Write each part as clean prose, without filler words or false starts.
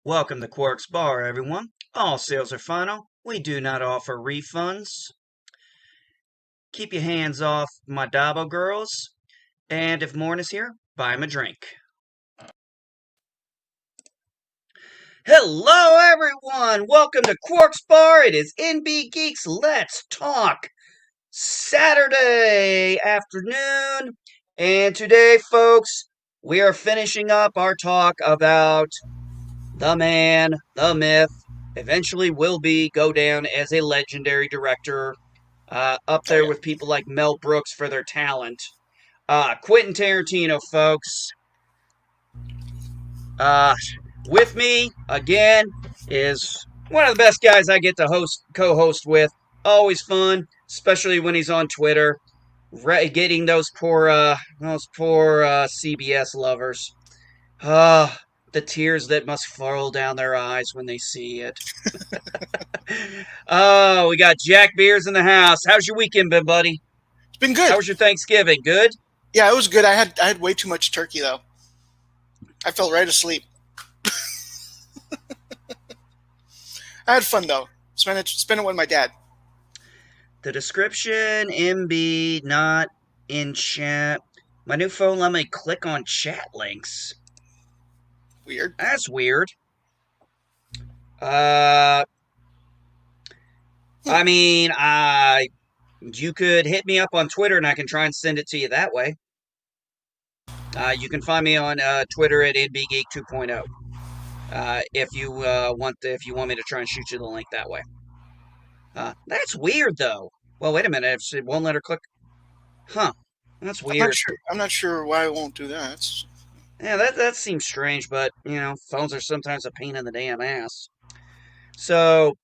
Welcome to Quark's Bar, everyone. All sales are final. We do not offer refunds. Keep your hands off my Dabo girls. And if Morn is here, buy him a drink. Hello, everyone. Welcome to Quark's Bar. It is NB Geeks Let's Talk Saturday afternoon. And today, folks, we are finishing up our talk about the man, the myth, eventually will go down as a legendary director, up Oh, there yeah. with people like Mel Brooks for their talent. Quentin Tarantino, folks. Uh, with me again is one of the best guys I get to co-host with. Always fun, especially when he's on Twitter, getting those poor CBS lovers. Ah, the tears that must fall down their eyes when they see it. Oh, we got Jack Beers in the house. How's your weekend been, buddy? It's been How good. was your Thanksgiving? Good? Yeah, it was good. I had way too much turkey though. I fell right asleep. I had fun though. Spent it with my dad. The description, MB, not in chat. My new phone let me click on chat links. Weird. That's weird. Uh, Hmm. you could hit me up on Twitter and I can try and send it to you that way. You can find me on Twitter at NBGeek 2.0. If you if you want me to try and shoot you the link that way. That's weird though. Well, wait a minute. It won't let her click. Huh. That's I'm not weird. sure. I'm not sure why I won't do that. Yeah, that seems strange, but phones are sometimes a pain in the damn ass. So,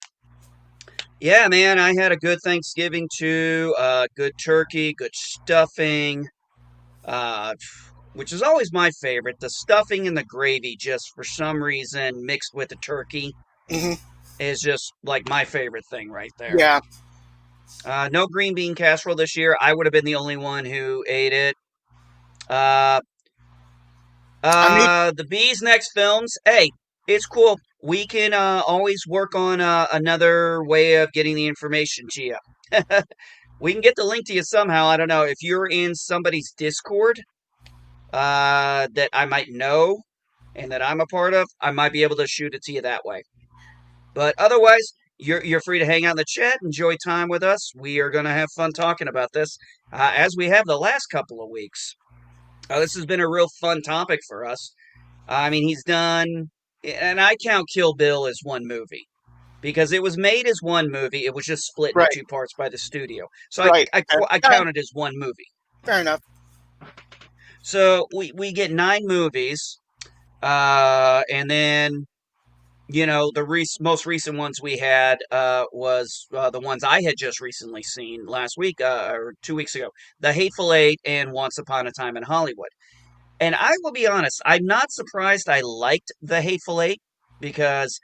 yeah, man, I had a good Thanksgiving too. Good turkey, good stuffing. Uh, which is always my favorite. The stuffing and the gravy, just for some reason, mixed with the turkey, Hmm. is just like my favorite thing right there. Yeah. No green bean casserole this year. I would have been the only one who ate it. Uh, I made. the Bees next films. Hey, it's cool. We can always work on another way of getting the information to you. We can get the link to you somehow. I don't know if you're in somebody's Discord that I might know and that I'm a part of. I might be able to shoot it to you that way. But otherwise, you're free to hang out in the chat, enjoy time with us. We are going to have fun talking about this, as we have the last couple of weeks. This has been a real fun topic for us. I mean, he's done, and I count Kill Bill as one movie because it was made as one movie. It was just split into Right. two parts by the studio, so Right. I Yeah, count it as one movie. fair enough. So we get 9 movies, and then the most recent ones we had was the ones I had just recently seen last week or 2 weeks ago, The Hateful Eight and Once Upon a Time in Hollywood. And I will be honest, I'm not surprised I liked The Hateful Eight because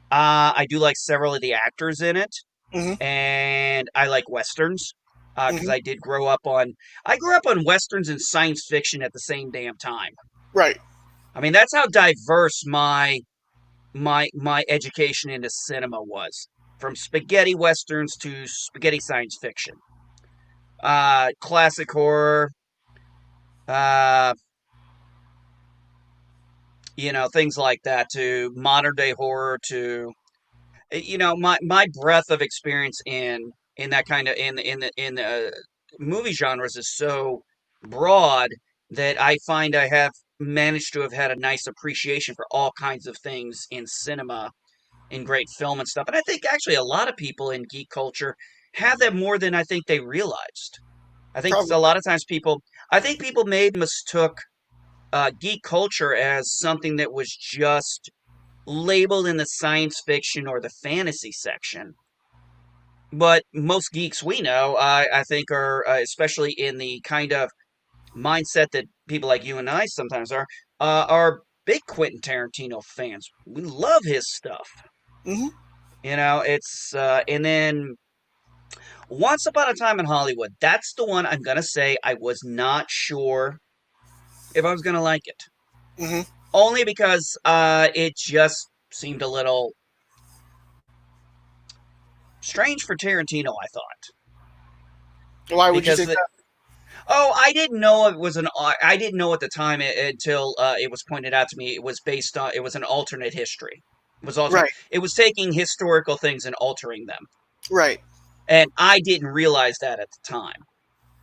I do like several of the actors in it, Hmm. and I like westerns because Hmm. I grew up on westerns and science fiction at the same damn time. Right. I mean, that's how diverse my education into cinema was, from spaghetti westerns to spaghetti science fiction, classic horror, uh, things like that, to modern day horror, to my breadth of experience in that kind of in the movie genres is so broad that I find I have managed to have had a nice appreciation for all kinds of things in cinema, in great film and stuff. And I think actually a lot of people in geek culture have that more than I think they realized. I think a Probably. lot of times I think people maybe mistook geek culture as something that was just labeled in the science fiction or the fantasy section. But most geeks we know, I think, are especially in the kind of mindset that people like you and I sometimes are big Quentin Tarantino fans. We love his stuff. Hmm. And then Once Upon a Time in Hollywood, that's the one I'm going to say I was not sure if I was going to like it. Hmm. Only because it just seemed a little strange for Tarantino, I thought, Why would you because think that? oh, I didn't know it was an. I didn't know at the time until it was pointed out to me. It was based on. It was an alternate history. It was alternate. Right, It was taking historical things and altering them, right. and I didn't realize that at the time.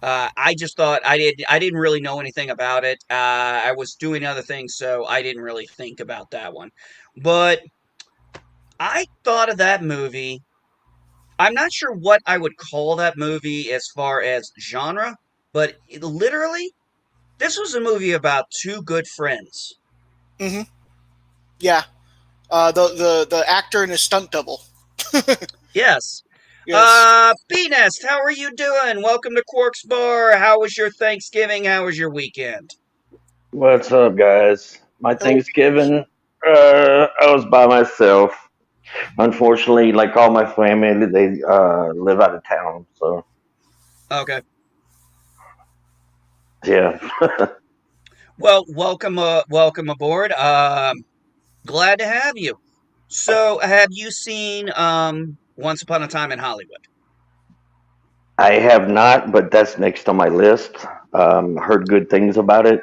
I just thought I did. I didn't really know anything about it. I was doing other things, so I didn't really think about that one. But I thought of that movie. I'm not sure what I would call that movie as far as genre, but literally, this was a movie about two good friends. Hmm. Yeah. The actor and his stunt double. Yes. Yes. B Nest, how are you doing? Welcome to Quark's Bar. How was your Thanksgiving? How was your weekend? What's up, guys? My Oh, Thanksgiving, I was by myself. Unfortunately, like all my family, they live out of town. So Okay. yeah, Well, welcome aboard. Glad to have you. So, have you seen Once Upon a Time in Hollywood? I have not, but that's next on my list. Heard good things about it.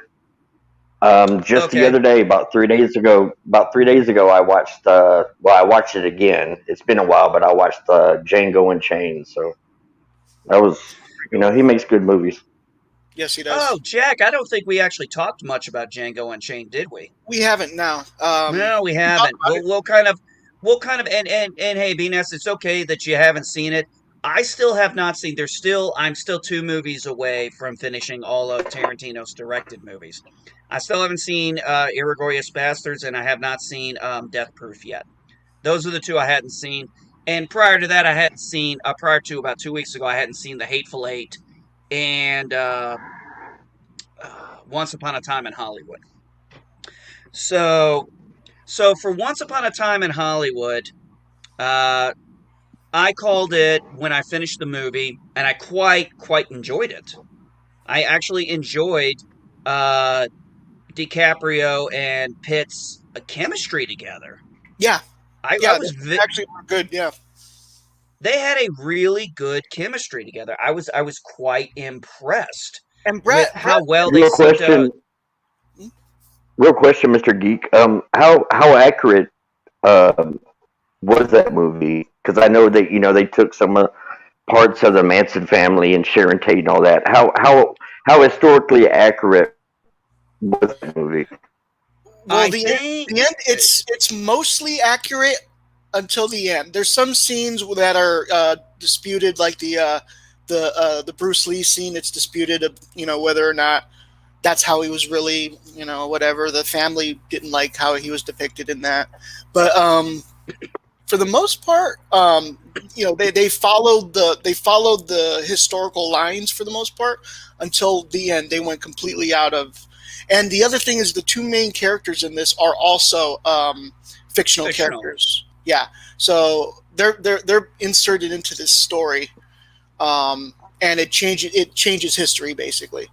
Just the Okay. other day, about 3 days ago, I watched. Well, I watched it again. It's been a while, but I watched Django Unchained. So that was, he makes good movies. yes, he Oh, does. Jack, I don't think we actually talked much about Django Unchained, did we? We haven't now. No, we We can talk haven't. about it. We'll kind of, and hey, BNS, it's okay that you haven't seen it. I still have not seen. I'm still two movies away from finishing all of Tarantino's directed movies. I still haven't seen Irregardless Bastards, and I have not seen Death Proof yet. Those are the two I hadn't seen. And prior to that, I hadn't seen. Prior to about 2 weeks ago, I hadn't seen The Hateful Eight and Once Upon a Time in Hollywood. So for Once Upon a Time in Hollywood, uh, I called it when I finished the movie, and I quite enjoyed it. I actually enjoyed uh, DiCaprio and Pitt's chemistry together. Yeah, I yeah. They was vi- actually were good. Yeah. they had a really good chemistry together. I was quite impressed And with Brett. how well they Real synced up. question, real question, Mr. Geek. How accurate was that movie? Because I know that they took some parts of the Manson family and Sharon Tate and all that. How historically accurate was that movie? Well, I the think end. It's mostly accurate until the end. There's some scenes that are disputed, like the Bruce Lee scene. It's disputed, whether or not that's how he was really, whatever. The family didn't like how he was depicted in that, but for the most part, they followed the historical lines for the most part until the end. They went completely out of. And the other thing is the two main characters in this are also fictional fictional. characters. Yeah, so they're inserted into this story, and it changes history basically.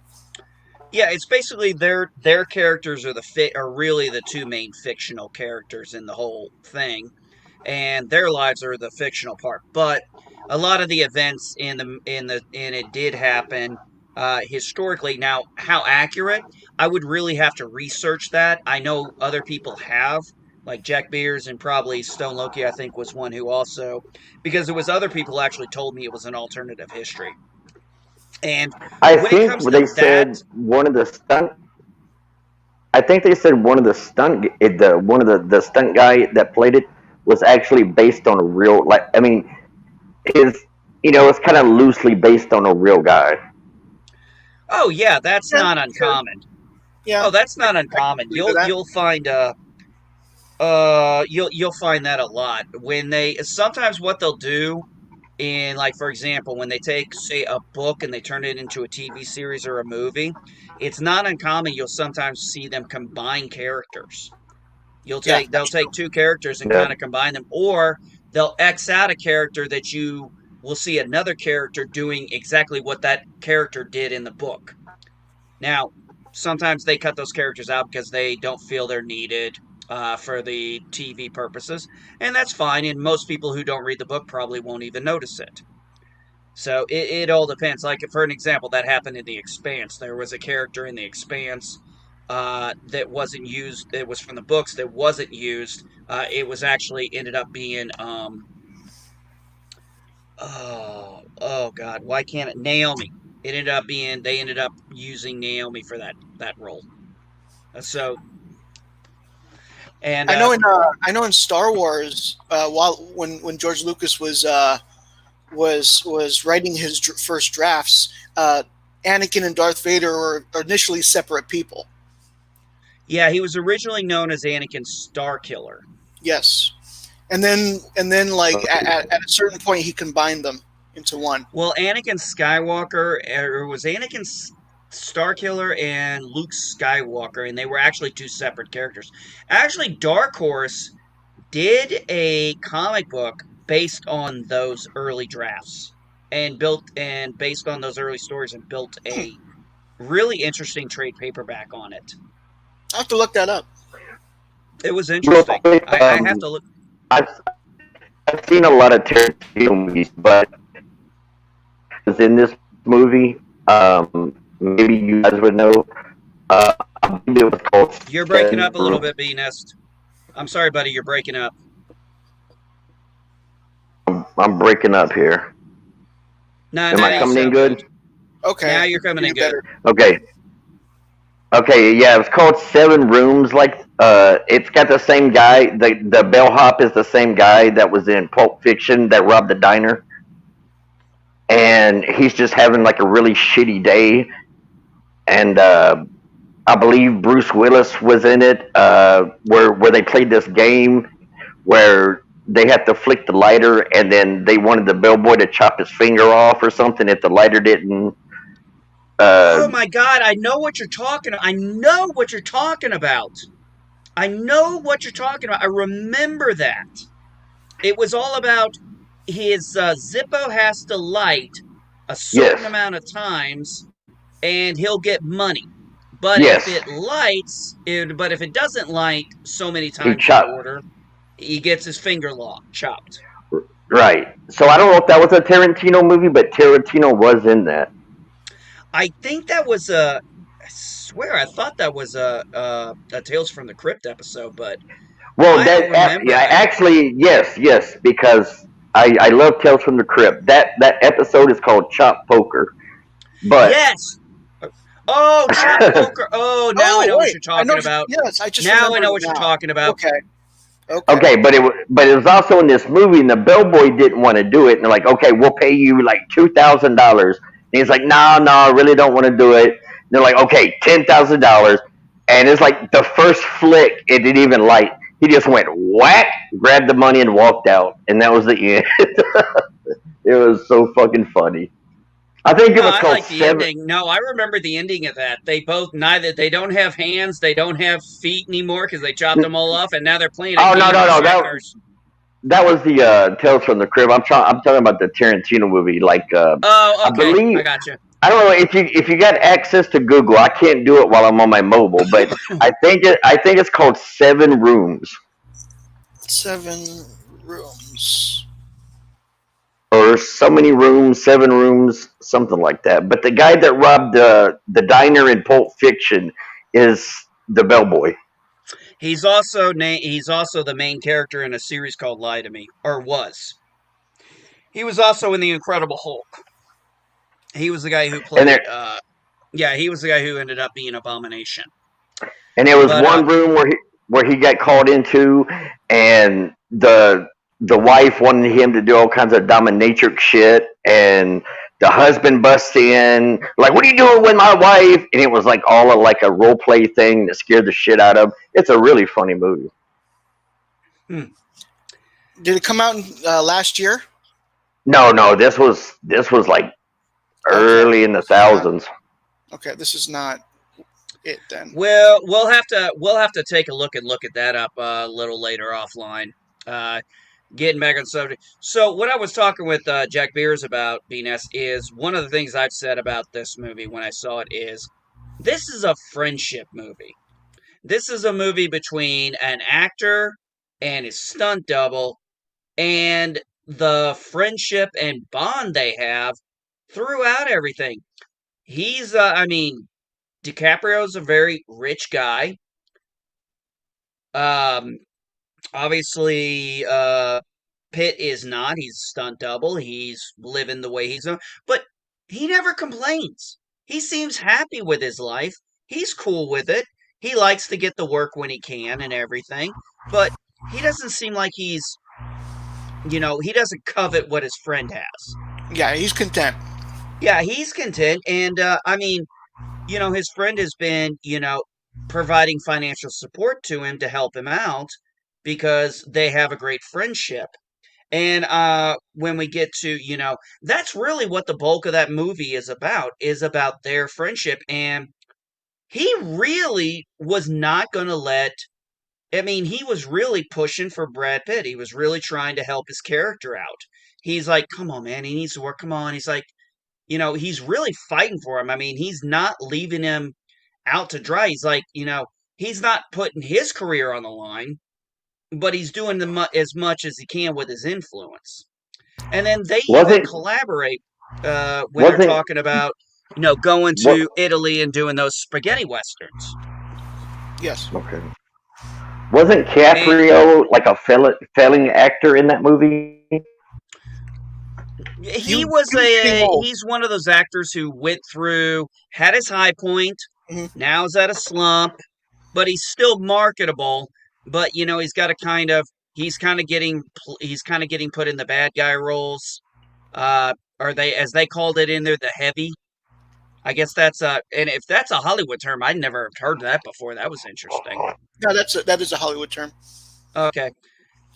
Yeah, it's basically their characters are really the two main fictional characters in the whole thing, and their lives are the fictional part. But a lot of the events in it did happen historically. Now, how accurate? I would really have to research that. I know other people have, like Jack Beers and probably Stone Loki. I think was one who also, because it was other people who actually told me it was an alternative history. And I when it think comes to they that, said one of the stunt. I think they said one of the stunt the one of the stunt guy that played it was actually based on a real, like, I mean, is it's kind of loosely based on a real guy. oh yeah, that's Yeah, not sure. uncommon. Yeah, Oh, that's I, not I can uncommon. believe that. You'll find that a lot when they sometimes what they'll do in, like, for example, when they take, say, a book and they turn it into a TV series or a movie, it's not uncommon you'll sometimes see them combine characters. Yeah, They'll that's take true. two characters and Yeah, kind of combine them, or they'll X out a character that you will see another character doing exactly what that character did in the book. Now, sometimes they cut those characters out because they don't feel they're needed. for the TV purposes, and that's fine. And most people who don't read the book probably won't even notice it. So it all depends. Like, for an example, that happened in The Expanse. There was a character in The Expanse that wasn't used. It was from the books that wasn't used. It was actually ended up being oh God, why can't it Naomi? It ended up being they ended up using Naomi for that role. So and I know in Star Wars, while when George Lucas was writing his first drafts, Anakin and Darth Vader were initially separate people. yeah, he was originally known as Anakin Starkiller. Yes, and then like at a certain point he combined them into one. Well, Anakin Skywalker, or was Anakin Starkiller and Luke Skywalker, and they were actually two separate characters. Actually, Dark Horse did a comic book based on those early drafts and based on those early stories and built a really interesting trade paperback on it. I have to look that up. It was Real interesting. quick, I have to look. I've, I've seen a lot of Tarantino movies, but was in this movie. Maybe you guys would know. I believe it was called You're breaking up a little Seven. bit, B Nest. I'm sorry, buddy. You're breaking up. I'm breaking up here. No, Am now I you coming in sound good? Okay, Now you're coming in good. better. Okay. Okay, yeah, it's called Seven Rooms. Like, it's got the same guy. The bellhop is the same guy that was in Pulp Fiction that robbed the diner, and he's just having like a really shitty day. And I believe Bruce Willis was in it, where they played this game where they had to flick the lighter, and then they wanted the bellboy to chop his finger off or something if the lighter didn't. Oh Uh, my God! I know what you're talking. I know what you're talking about. I know what you're talking about. I remember that. It was all about his Zippo has to light a certain yes, amount of times, and he'll get money. But if yes, it lights, but if it doesn't light so many he times in chopped. order, he gets his finger chopped. Right. So I don't know if that was a Tarantino movie, but Tarantino was in that. I think that was a. I swear, I thought that was a Tales from the Crypt episode, but Well, I don't remember. yeah, actually, yes, yes, because I love Tales from the Crypt. That episode is called Chop Poker, but Yes. Oh, Chop Poker. Oh, now I know what wait, you're talking about. Yes, I just Now I know remembered what you're now. talking about. Okay. Okay. okay, but it was also in this movie, and the bellboy didn't want to do it, and they're like, okay, we'll pay you like $2,000, and he's like, no, I really don't want to do it. And they're like, okay, $10,000, and it's like the first flick, it didn't even light. He just went whack, grabbed the money, and walked out, and that was the end. It was so fucking funny. I think it No, was I called like the Seven. ending. No, I remember the ending of that. They don't have hands, they don't have feet anymore because they chopped them all off, and now they're playing a Oh no game no of no checkers. that was the Tales from the Crib. I'm talking about the Tarantino movie. Like Oh, I okay, believe I got you. I don't know if you got access to Google. I can't do it while I'm on my mobile, but I think it's called Seven Rooms 7 rooms. or so many rooms, seven rooms, something like that. But the guy that robbed the diner in Pulp Fiction is the bellboy. He's also the main character in a series called Lie to Me, or was. He was also in The Incredible Hulk. He was the guy who And played. there Yeah, he was the guy who ended up being Abomination. and there was But one room where he got called into, and the wife wanted him to do all kinds of dominatrix shit, and the husband busts in like, "What are you doing with my wife?" And it was like all of like a role play thing that scared the shit out of him. It's a really funny movie. hmm, Did it come out last year? No, no, this was like early in the thousands. Okay, this is not it then. well, we'll have to take a look at that up a little later offline. Uh, Getting back on subject. So what I was talking with Jack Beers about, BNS, is one of the things I've said about this movie when I saw it is this is a friendship movie. This is a movie between an actor and his stunt double and the friendship and bond they have throughout everything. I mean, DiCaprio's a very rich guy. Um, obviously, Pitt is not. He's a stunt double. He's living the way he's doing, but he never complains. He seems happy with his life. He's cool with it. He likes to get the work when he can and everything, but he doesn't seem like he doesn't covet what his friend has. Yeah, he's content. Yeah, he's content. And, I mean, his friend has been, providing financial support to him to help him out because they have a great friendship. And when we get to, that's really what the bulk of that movie is about their friendship. And he really was not going to he was really pushing for Brad Pitt. He was really trying to help his character out. He's like, come on, man, he needs to work. Come on. He's like, he's really fighting for him. I mean, he's not leaving him out to dry. He's like, he's not putting his career on the line, but he's doing as much as he can with his influence. And then they even Wasn't collaborate when they're wasn't talking about, going what? to Italy and doing those spaghetti westerns. Yes. Okay. Wasn't And Caprio like a failing actor in that movie? he He was getting old. he's one of those actors who had his high point, Mhm. now is at a slump, but he's still marketable. But he's kind of getting put in the bad guy roles. Are they, as they called it in there, the heavy? I guess and if that's a Hollywood term, I'd never heard that before. That was interesting. No, that is a Hollywood term. Okay.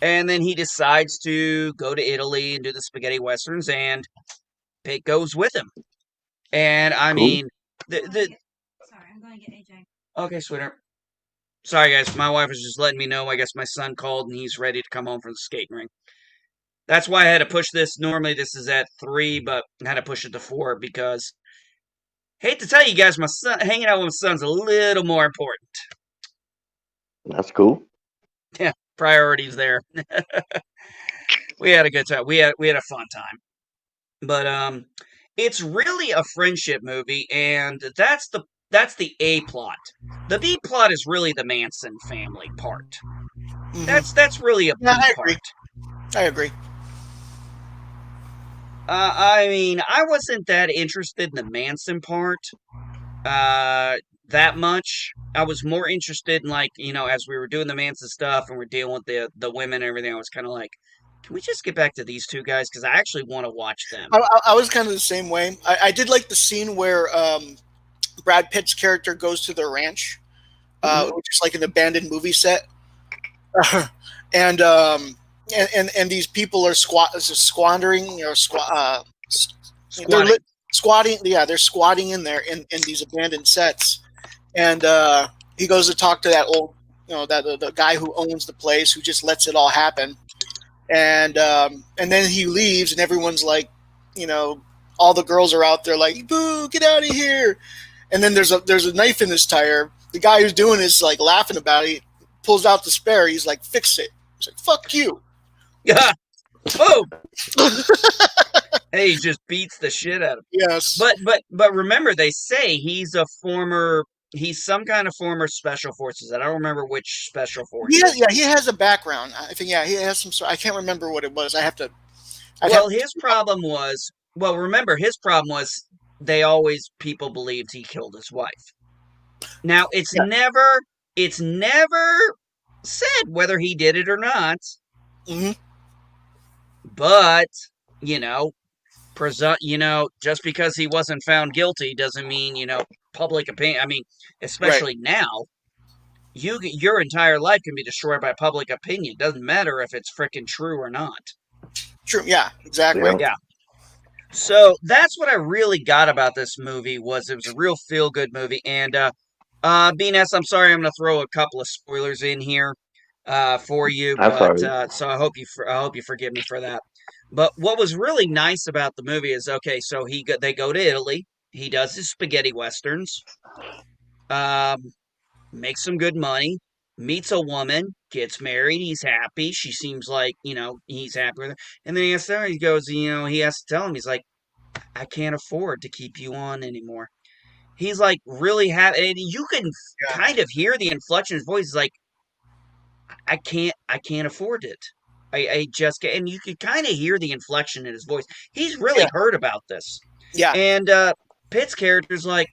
And then he decides to go to Italy and do the spaghetti westerns, and Pitt goes with him. And I Cool. mean, Sorry, I'm going to get AJ. Okay, sweetheart. Sorry, guys. My wife was just letting me know. I guess my son called and he's ready to come home from the skating rink. That's why I had to push this. Normally, this is at 3, but I had to push it to 4 because, hate to tell you guys, my son hanging out with my son's a little more important. That's cool. Yeah, priorities there. We had a good time. We had a fun time. But it's really a friendship movie, and that's the A plot. The B plot is really the Manson family part. Mhm. That's really a B Yeah, I part. agree. I agree. I mean, I wasn't that interested in the Manson part that much. I was more interested in, like, as we were doing the Manson stuff and we're dealing with the women and everything, I was kind of like, can we just get back to these two guys? Because I actually want to watch them. I was kind of the same way. I did like the scene where Brad Pitt's character goes to the ranch, which is like an abandoned movie set, and these people are squandering or Squatting. squatting. Yeah, they're squatting in there in these abandoned sets, and he goes to talk to that old, that the guy who owns the place, who just lets it all happen, and then he leaves, and everyone's like, all the girls are out there like, boo, get out of here, and then there's a knife in his tire. The guy who's doing is like laughing about it. He pulls out the spare. He's like, fix it. He's like, fuck you. Yeah. Boom. Hey, he just beats the shit out of him. Yes. But remember, they say he's some kind of former special forces. I don't remember which special forces. He has a background. I think, he has some sort. I can't remember what it was. His problem was people believed he killed his wife. Now, it's never said whether he did it or not. Mm-hmm. But, just because he wasn't found guilty doesn't mean, public opinion. I mean, especially now, your entire life can be destroyed by public opinion. It doesn't matter if it's freaking true or not. True. Yeah, exactly. Yeah. So that's what I really got about this movie it was a real feel-good movie. And, BNS, I'm sorry, I'm going to throw a couple of spoilers in here for you, but so I hope you forgive me for that. But what was really nice about the movie is, okay, so they go to Italy. He does his spaghetti westerns. makes some good money, meets a woman, gets married, he's happy. She seems like, he's happy with her. And then he has to, he goes, he has to tell him, he's like, I can't afford to keep you on anymore. He's like really happy. And you can Yeah. kind of hear the inflection in his voice. He's like, I can't afford it. I just can't. And you can kind of hear the inflection in his voice. He's really Yeah. hurt about this. Yeah. And Pitt's character's like,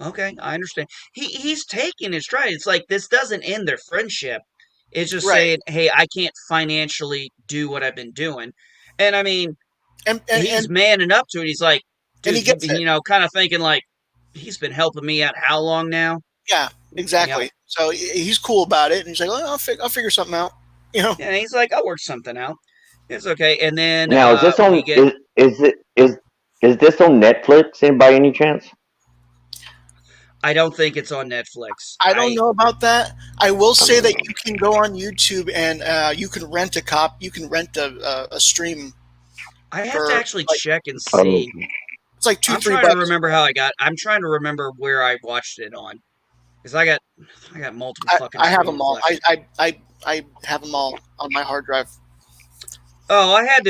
okay, I understand. He's taking his stride. It's like this doesn't end their friendship. It's just Right. saying, hey, I can't financially do what I've been doing. And I mean, And he's manning up to it. He's like, he dude, gets it. kind of thinking like, he's been helping me out how long now? Yeah. Yep. Exactly. So he's cool about it, and he's like, well, I'll figure something out. You know. And he's like, I'll work something out. It's okay. And then Now, is this we on? get, Is this on Netflix? By any chance? I don't think it's on Netflix. I don't know about that. I will say that you can go on YouTube and you can rent a stream I have for to actually like check and Oh, see. it's like I'm $3. trying to remember I'm trying to remember where I watched it on. Because I got multiple fucking I have them streams all. left. I have them all on my hard drive. Oh, I had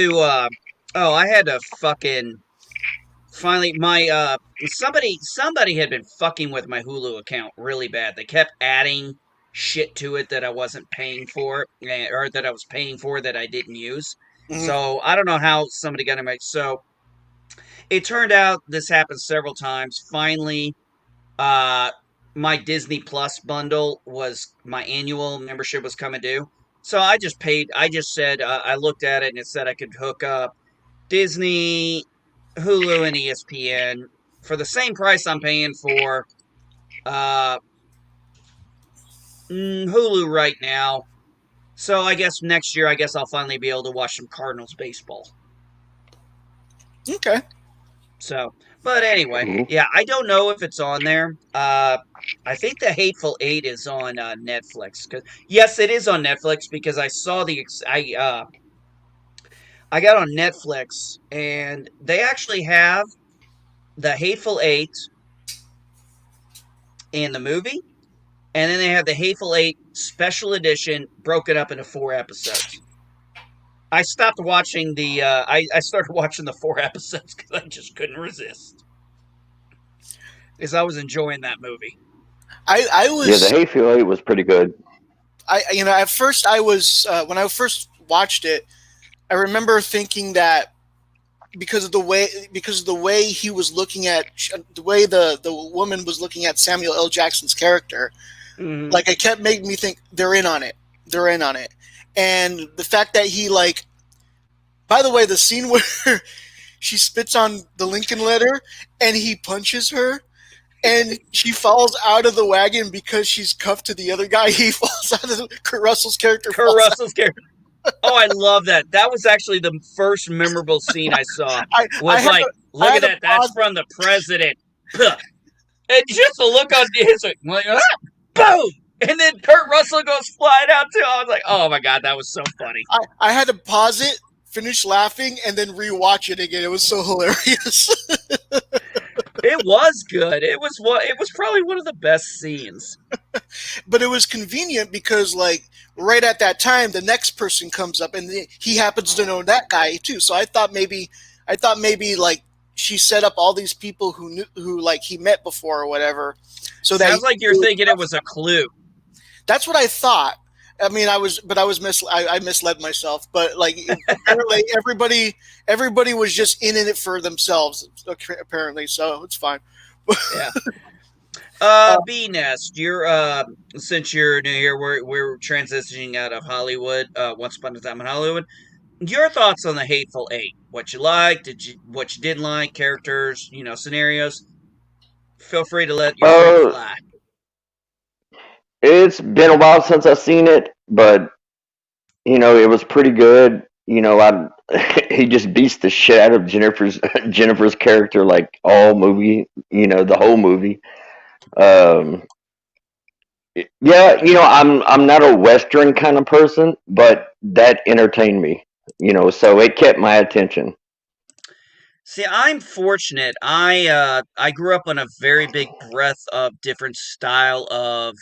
to fucking finally somebody had been fucking with my Hulu account really bad. They kept adding shit to it that I wasn't paying for, or that I was paying for that I didn't use. Mhm. So I don't know how somebody got in. So it turned out this happened several times. Finally, uh, my Disney Plus bundle was my annual membership was coming due. So I just paid. I just said I looked at it and it said I could hook up Disney, Hulu, and ESPN for the same price I'm paying for uh, Hulu right now. So I guess next year, I guess I'll finally be able to watch some Cardinals baseball. Okay. So, but anyway, cool. yeah, I don't know if it's on there. I think the Hateful Eight is on Netflix. Yes, it is on Netflix because I saw I got on Netflix and they actually have the Hateful Eight in the movie, and then they have the Hateful Eight special edition broken up into 4 episodes. I stopped watching I started watching the 4 episodes because I just couldn't resist. Because I was enjoying that movie. I Yeah, the was Hateful Eight was pretty good. at first I was when I first watched it, I remember thinking that because of the way he was looking at the way the woman was looking at Samuel L. Jackson's character, Mm-hmm. like it kept making me think they're in on it. They're in on it. And the fact that he like by the way, the scene where she spits on the Lincoln letter and he punches her and she falls out of the wagon because she's cuffed to the other guy. He falls out of Kurt Russell's character. Kurt Russell's character. Oh, I love that. That was actually the first memorable scene I saw. Was like, look at that. That's from the president. And just the look on his like, boom. And then Kurt Russell goes flying out too. I was like, oh my God, that was so funny. I had to pause it, finish laughing, and then rewatch it again. It was so hilarious. It was good. It was probably one of the best scenes. But it was convenient because, like, right at that time, the next person comes up, and he happens to know that guy too. So I thought maybe, like she set up all these people who like he met before or whatever. So Sounds like you're thinking it was a clue. That's what I thought. I mean, I misled myself. But like, apparently, everybody was just in it for themselves. Apparently, so it's fine. Yeah. B Nest, you're since you're new here, we're transitioning out of Hollywood. Once upon a time in Hollywood. Your thoughts on the Hateful Eight? What you liked? What you didn't like? Characters? Scenarios. Feel free to let your freak fly. It's been a while since I've seen it, but it was pretty good. He just beats the shit out of Jennifer's character like all movie. The whole movie. Um, yeah, I'm not a Western kind of person, but that entertained me. So it kept my attention. See, I'm fortunate. I grew up on a very big breadth of different style of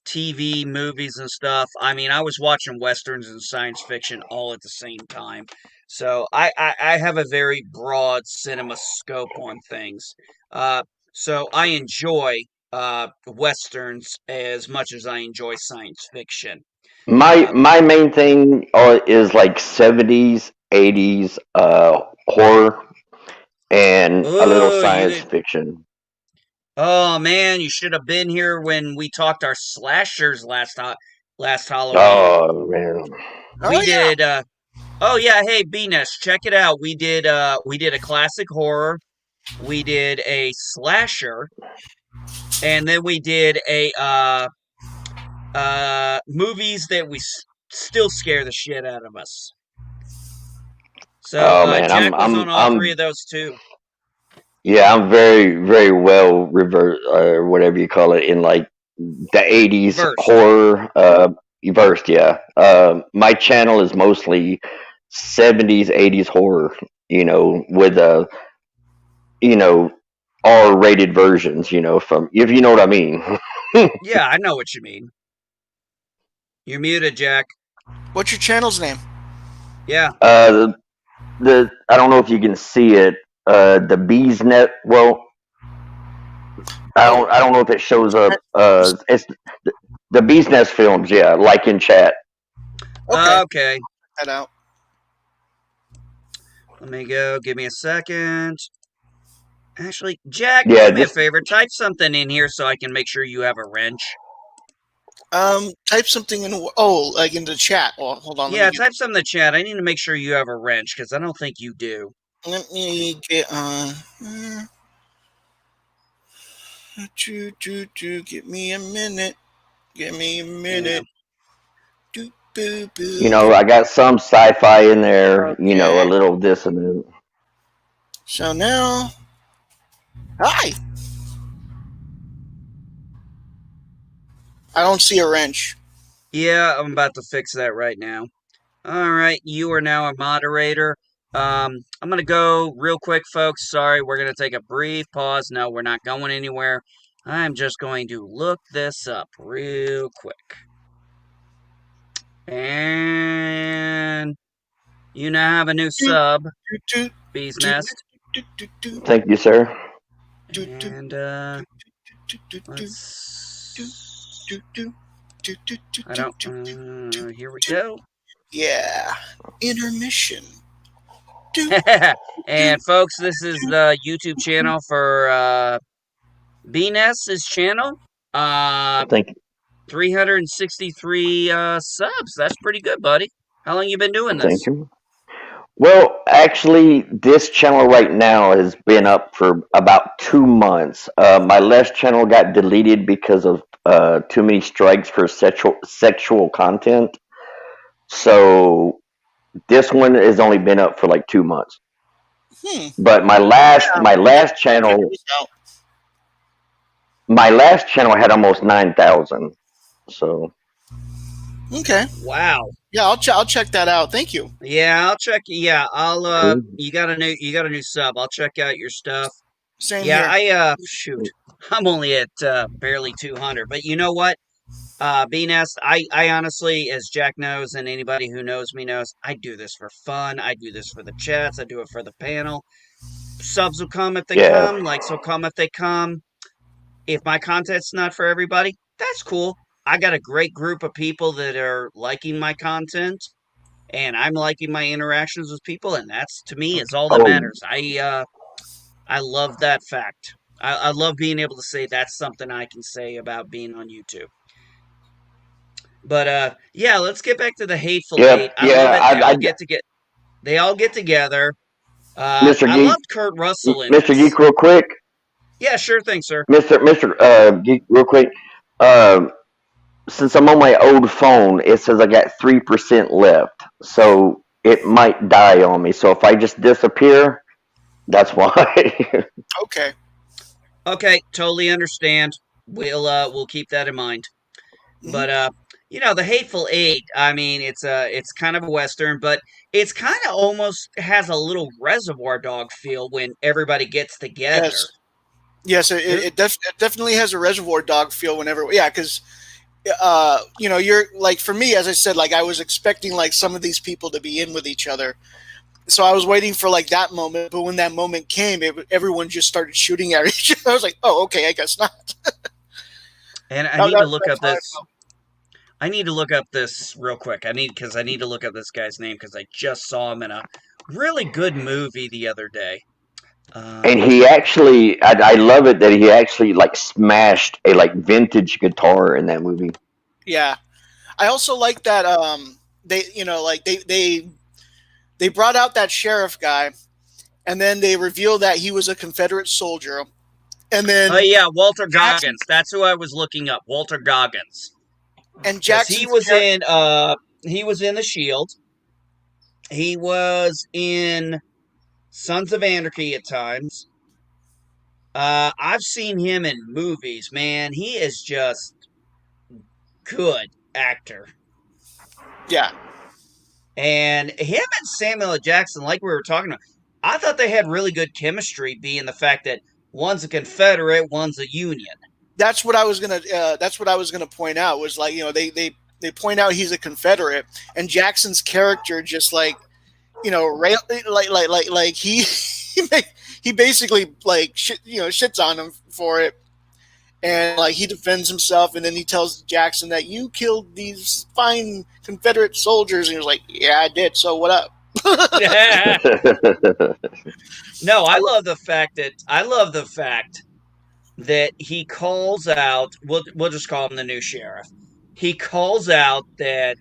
TV, movies, and stuff, I mean, I was watching westerns and science fiction all at the same time. So I have a very broad cinema scope on things. Uh, so I enjoy westerns as much as I enjoy science fiction. My Uh, my main thing is like 70s, 80s horror and a little oh, you science did. fiction. Oh man, you should have been here when we talked our slashers last Halloween. Oh man. Oh We yeah. did. Oh yeah, hey Venus, check it out. We did a classic horror. We did a slasher, and then we did a movies that still scare the shit out of us. So Oh man, Jack was on all three of those too. yeah, I'm very well reversed or whatever you call it in like the 80s Versed. horror versed, yeah. My channel is mostly 70s, 80s horror, with you know, R-rated versions, from if you know what I mean. Yeah, I know what you mean. You're muted, Jack. What's your channel's name? Yeah. The I don't know if you can see it. The Bees Net. Well, Oh, I don't know if it shows up. It's the Bees Nest Films. Yeah, like in chat. okay. Okay. That out. Let me go. Give me a second. Actually, Jack, Yeah, do me a just favor. Type something in here so I can make sure you have a wrench. Type something in. Oh, like in the chat. Oh, hold on. Yeah, type something in the chat. I need to make sure you have a wrench because I don't think you do. Let me get on. Give me a minute. Give me a minute. Do, boo, boo. I got some sci-fi in there. Okay. A little dissonant. So now, hi. I don't see a wrench. Yeah, I'm about to fix that right now. All right, you are now a moderator. I'm gonna go real quick, folks. Sorry, we're gonna take a brief pause. No, we're not going anywhere. I'm just going to look this up real quick. And you now have a new sub, Bee's Nest. Thank you, sir. And let's. I don't. Here we go. Yeah. Intermission. And folks, this is the YouTube channel for BNS's channel. Thank you. 363 subs. That's pretty good, buddy. How long you been doing this? Thank you. Well, actually, this channel right now has been up for about 2 months. My last channel got deleted because of too many strikes for sexual content. So this one has only been up for like 2 months. But my last channel had almost 9,000. So okay. Wow. Yeah, I'll check that out. Thank you. Yeah, I'll check. Yeah, I'll. Cool. You got a new sub. I'll check out your stuff. Same Yeah, here. shoot. I'm only at barely 200, but you know what? BNS, I honestly, as Jack knows and anybody who knows me knows, I do this for fun. I do this for the chats. I do it for the panel. Subs will come if they come. Likes will come if they come. If my content's not for everybody, that's cool. I got a great group of people that are liking my content, and I'm liking my interactions with people, and that's to me is all that matters. I love that fact. I love being able to say that's something I can say about being on YouTube. But yeah, let's get back to the Hateful Eight. I love it. They all get together. Mr. I Geek, loved Kurt Russell in Mr. this. Geek, real quick. Yeah, sure thing, sir. Mr. Geek, real quick. Since I'm on my old phone, it says I got 3% left, so it might die on me. So if I just disappear, that's why. Okay. Okay, totally understand. We'll keep that in mind. But the Hateful Eight. I mean, it's kind of a western, but it's kind of almost has a little Reservoir Dog feel when everybody gets together. Yes, it definitely has a Reservoir Dog feel whenever. Yeah, because you're like, for me, as I said, like I was expecting like some of these people to be in with each other. So I was waiting for like that moment, but when that moment came, everyone just started shooting at each other. I was like, "Oh, okay, I guess not." And I That- need to that- look that's up how I this. felt. I need to look up this real quick. I need to look up this guy's name because I just saw him in a really good movie the other day. And he actually, I love it that he actually like smashed a like vintage guitar in that movie. Yeah, I also like that. They, like they brought out that sheriff guy, and then they revealed that he was a Confederate soldier, and Oh then yeah, Walter Jackson Goggins. That's who I was looking up. Walter Goggins, and because Jackson's character. he was in the Shield. He was in Sons of Anarchy at times. I've seen him in movies. Man, he is just good actor. Yeah, And him and Samuel L. Jackson, like we were talking about, I thought they had really good chemistry, being the fact that one's a Confederate, one's a Union. that's what I was gonna. That's what I was gonna point out. Was like, they point out he's a Confederate, and Jackson's character just like, like he he basically like shits on him for it, and like he defends himself, and then he tells Jackson that you killed these fine Confederate soldiers, and he was like, "Yeah, I did. So what up?" No, I love the fact that he calls out. We'll just call him the new sheriff. He calls out that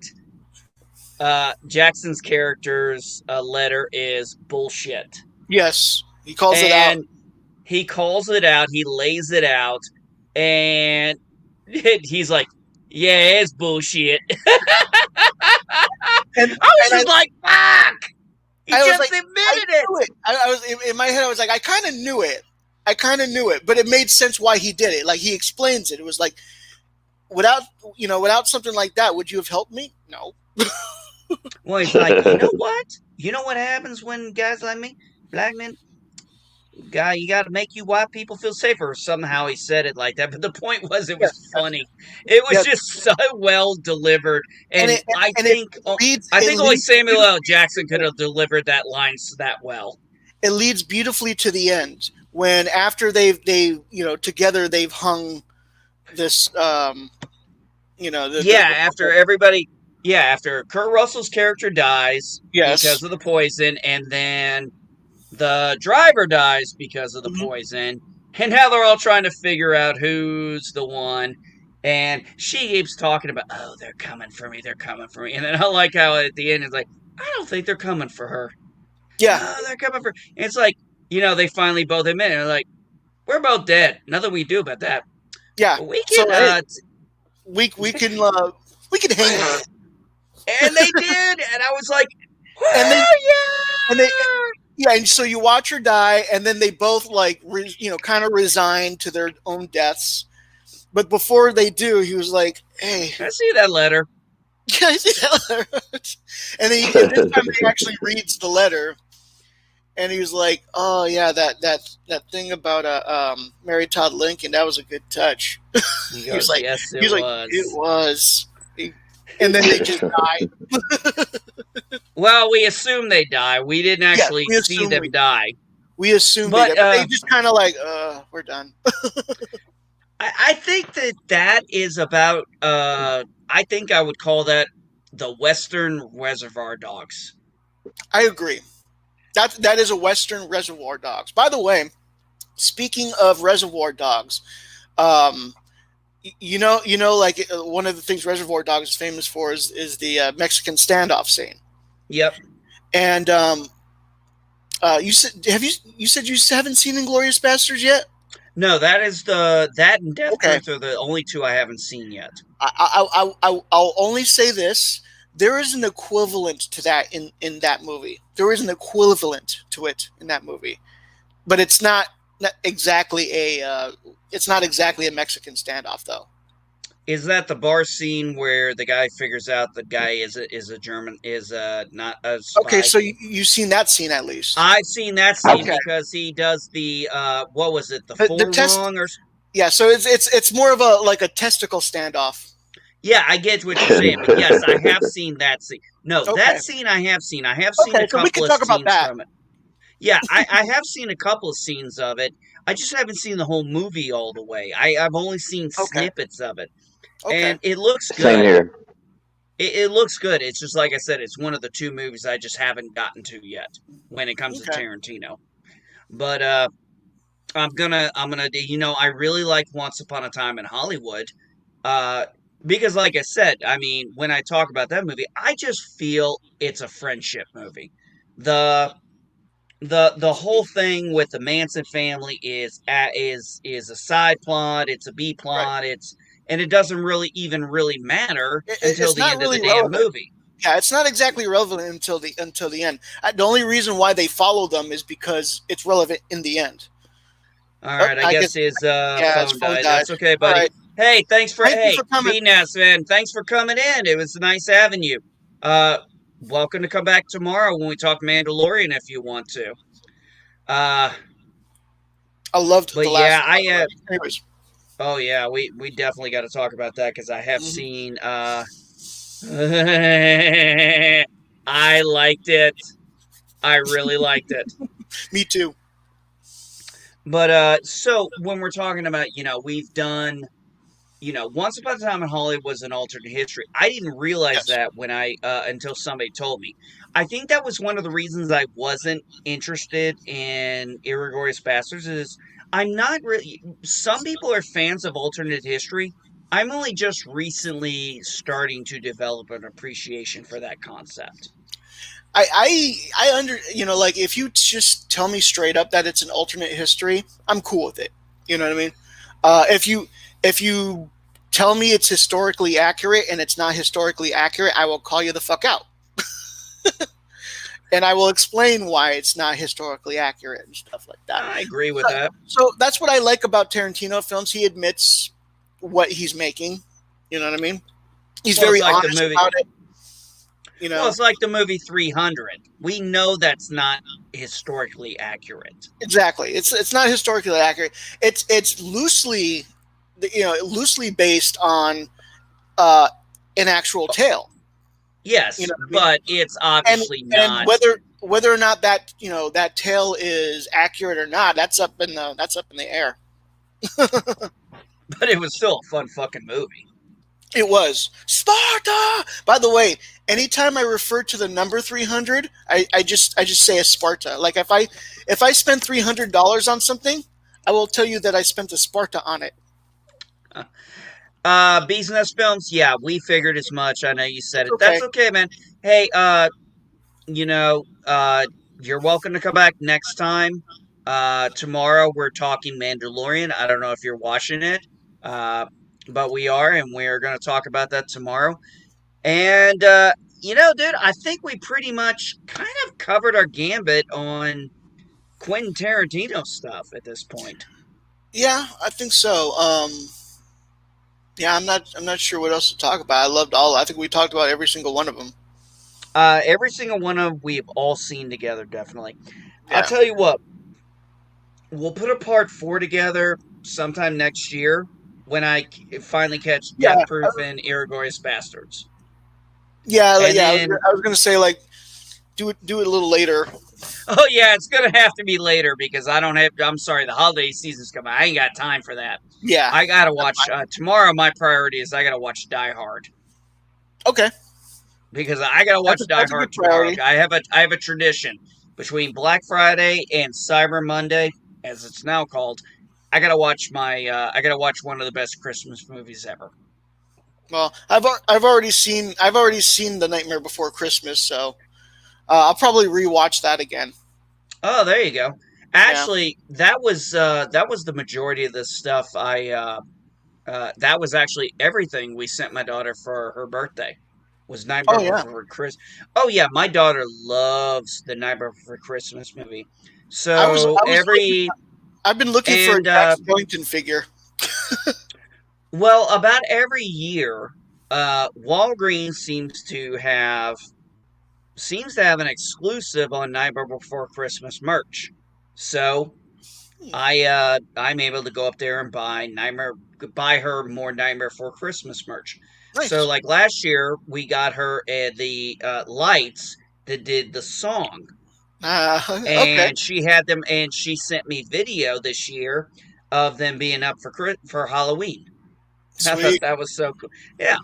Jackson's character's letter is bullshit, Yes, he calls it out. and he calls it out. He lays it out, and he's like, "Yeah, it's bullshit." And, I was and just like, "Fuck!" He I was just like, I admitted it. knew it. I was in my head. I was like, I kind of knew it. But it made sense why he did it. Like he explains it. It was like, without something like that, would you have helped me? No. Well, he's like, you know what? You know what happens when guys like me, black men, you got to make you white people feel safer. Somehow he said it like that, but the point was, it was Yes, funny. It was yes. just so well delivered, and it I leads. think It only leads Samuel L. beautifully Jackson to the could end. have delivered that line that well. It leads beautifully to the end when after they together they've hung this After Kurt Russell's character dies yes. because of the poison, and then the driver dies because of the Mhm. poison, and now they're all trying to figure out who's the one. And she keeps talking about, oh, they're coming for me, and then I like how at the end it's like, I don't think they're coming for her. Yeah. Oh, they're coming for. And it's like, they finally both admit it. They're like, we're both dead. Nothing we do about that. Yeah. We So, can. we can hang her. And they did, and I was like, And then- yeah. and they- Yeah, and so you watch her die, and then they both kind of resign to their own deaths. But before they do, he was like, "Hey, I see that letter." can I see that letter?" And this time he actually reads the letter, and he was like, "Oh yeah, that thing about Mary Todd Lincoln, that was a good touch." He was goes, like- yes, He was it like, was. "It was," and then they just died. Well, we assume they die. We didn't actually we see assume them die. We assumed But, they did, but they just kind of like, we're done. I think that is about. I think I would call that the Western Reservoir Dogs. I agree. That is a Western Reservoir Dogs. By the way, speaking of Reservoir Dogs, like one of the things Reservoir Dogs is famous for is the Mexican standoff scene. Yep. And you said you haven't seen Inglourious Basterds yet? No, that and Death Okay. Proof are the only two I haven't seen yet. I'll only say this: there is an equivalent to that in that movie. There is an equivalent to it in that movie, but it's not exactly a Mexican standoff though. Is that the bar scene where the guy figures out the guy is a German, not a spy? Okay, so you've seen that scene at least. I've seen that scene Okay. because he does the what was it, the The full test- wrong or Yeah, so it's more of a testicle standoff. Yeah, I get what you're saying, but yes, I have seen that scene. No, Okay. that scene I have seen. I have seen a Okay, so we couple can of talk about scenes that. from it. Yeah, I have seen a couple of scenes of it. I just haven't seen the whole movie all the way. I've only seen Okay. snippets of it, Okay. and it looks Same good. here. It looks good. It's just like I said, it's one of the two movies I just haven't gotten to yet when it comes to Okay. Tarantino. But I'm gonna I really like Once Upon a Time in Hollywood. Uh because like I said, I mean, when I talk about that movie, I just feel it's a friendship movie. The the whole thing with the Manson family is a side plot, it's a B Right. plot, and it doesn't really matter until It's the not end of the really damn relevant. movie. Yeah, it's not exactly relevant until the end. The only reason why they follow them is because it's relevant in the end. All Oh, right, I I guess guess his yeah, his phone phone died. died. That's okay, All buddy. right. Thank you Hey, for coming. VNAS man, thanks for coming in. It was nice having you. Uh welcome to come back tomorrow when we talk Mandalorian if you want to. Uh I loved the but last yeah, one, by I the way. Anyways. oh yeah, we definitely got to talk about that cuz I have Mhm. seen I liked it. I really liked it. Me too. But so when we're talking about, we've done Once Upon a Time in Hollywood was an alternate history. I didn't realize Yes. that when I until somebody told me. I think that was one of the reasons I wasn't interested in Irregardless Bastards. Is I'm not really. Some people are fans of alternate history. I'm only just recently starting to develop an appreciation for that concept. I under like if you just tell me straight up that it's an alternate history, I'm cool with it. You know what I mean? If you tell me it's historically accurate and it's not historically accurate, I will call you the fuck out. And I will explain why it's not historically accurate and stuff like that. I agree with So, that. so that's what I like about Tarantino films. He admits what he's making. You know what I mean? He's Well, it's very like the honest movie. about it. You Well, know, it's like the movie 300. We know that's not historically accurate. exactly. It's not historically accurate. It's loosely, loosely based on uh, an actual tale. You Yes, know what I mean? but it's And obviously and not. whether or not that that tale is accurate or not, that's up in the air. But it was still a fun fucking movie. It was Sparta. By the way, anytime I refer to the number 300, I just say a Sparta. Like if I spend $300 on something, I will tell you that I spent a Sparta on it. Bees Nest Films, yeah, we figured as much. I know you said It's it. okay. That's okay, man. Hey, you know, uh, you're welcome to come back next time. Tomorrow we're talking Mandalorian. I don't know if you're watching it, uh, but we are, and we're going to talk about that tomorrow. And dude, I think we pretty much kind of covered our gambit on Quentin Tarantino stuff at this point. Yeah, I think so. Yeah, I'm not sure what else to talk about. I loved all. I think we talked about every single one of them. Every single one of them we've all seen together, definitely. I'll Yeah. tell you what, we'll put a part four together sometime next year when I finally catch Yeah. Death Proof and Irregardless Bastards. Yeah. And Yeah. then, I was gonna say like do it a little later. oh yeah, it's gonna have to be later because I don't have. I'm sorry, the holiday season's coming. I ain't got time for that. Yeah. I gotta That's watch fine. tomorrow. My priority is I gotta watch Die Hard Okay. because I gotta watch Die That's a Hard good tomorrow. priority. I have a tradition between Black Friday and Cyber Monday, as it's now called. I gotta watch one of the best Christmas movies ever. Well, I've already seen The Nightmare Before Christmas, so I'll probably rewatch that again. Oh, there you go. Yeah. Actually, that was the majority of the stuff that was actually everything we sent my daughter for her birthday. Was Oh Nightmare yeah. Before Christmas. Oh yeah, my daughter loves the Nightmare Before Christmas movie. I was So I was looking. every I've been looking for a and Jack Skellington figure. well, about every year, Walgreens seems to have an exclusive on Nightmare Before Christmas merch. So Hmm. I'm able to go up there and buy her more Nightmare Before Christmas merch. So, Nice. like last year, we got her the lights that did the song, Okay. and she had them, and she sent me video this year of them being up for Halloween. I thought Sweet. that was so cool. Yeah.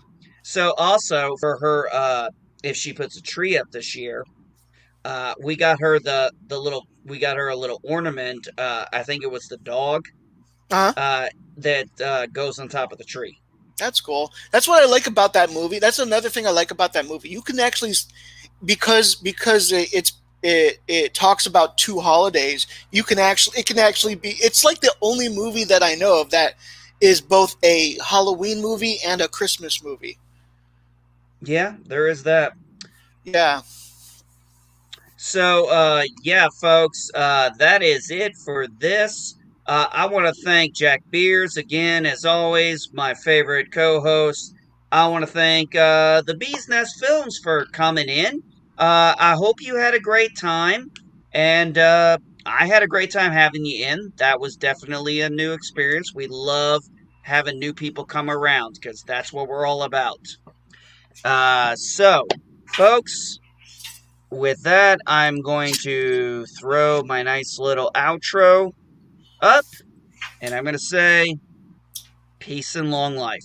So also for her, if she puts a tree up this year, we got her the little we got her a little ornament. I think it was the dog Uh huh. that goes on top of the tree. That's cool. That's what I like about that movie. That's another thing I like about that movie. You can actually, because it talks about two holidays. It can actually be. It's like the only movie that I know of that is both a Halloween movie and a Christmas movie. Yeah, there is that. Yeah. So, yeah, folks, that is it for this. I want to thank Jack Beers again, as always, my favorite co host. I want to thank the Bees Nest Films for coming in. I hope you had a great time, and I had a great time having you in. That was definitely a new experience. We love having new people come around because that's what we're all about. So, folks, with that, I'm going to throw my nice little outro up, and I'm going to say peace and long life.